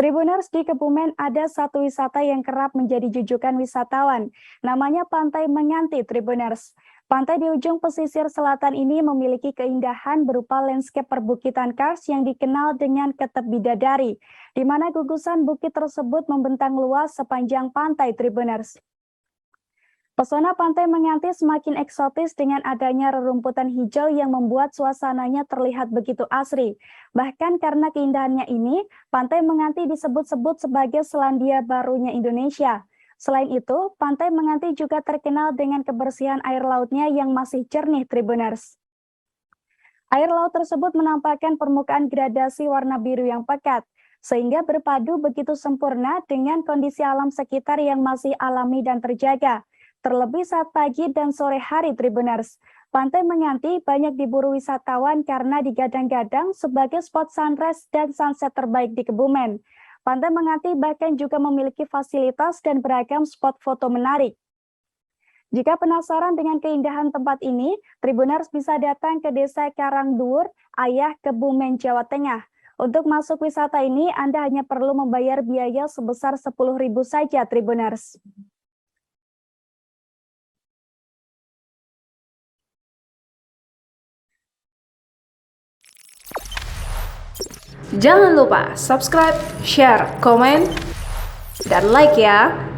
Tribuners, di Kebumen ada satu wisata yang kerap menjadi jujukan wisatawan. Namanya Pantai Menganti, Tribuners. Pantai di ujung pesisir selatan ini memiliki keindahan berupa landscape perbukitan kars yang dikenal dengan Ketep Bidadari, di mana gugusan bukit tersebut membentang luas sepanjang pantai, Tribuners. Pesona Pantai Menganti semakin eksotis dengan adanya rerumputan hijau yang membuat suasananya terlihat begitu asri. Bahkan karena keindahannya ini, Pantai Menganti disebut-sebut sebagai Selandia Barunya Indonesia. Selain itu, Pantai Menganti juga terkenal dengan kebersihan air lautnya yang masih jernih, Tribuners. Air laut tersebut menampakkan permukaan gradasi warna biru yang pekat, sehingga berpadu begitu sempurna dengan kondisi alam sekitar yang masih alami dan terjaga. Terlebih saat pagi dan sore hari, Tribuners. Pantai Menganti banyak diburu wisatawan karena digadang-gadang sebagai spot sunrise dan sunset terbaik di Kebumen. Pantai Menganti bahkan juga memiliki fasilitas dan beragam spot foto menarik. Jika penasaran dengan keindahan tempat ini, Tribuners bisa datang ke Desa Karangduwur, Ayah, Kebumen, Jawa Tengah. Untuk masuk wisata ini, Anda hanya perlu membayar biaya sebesar Rp10.000 saja, Tribuners. Jangan lupa subscribe, share, komen, dan like ya.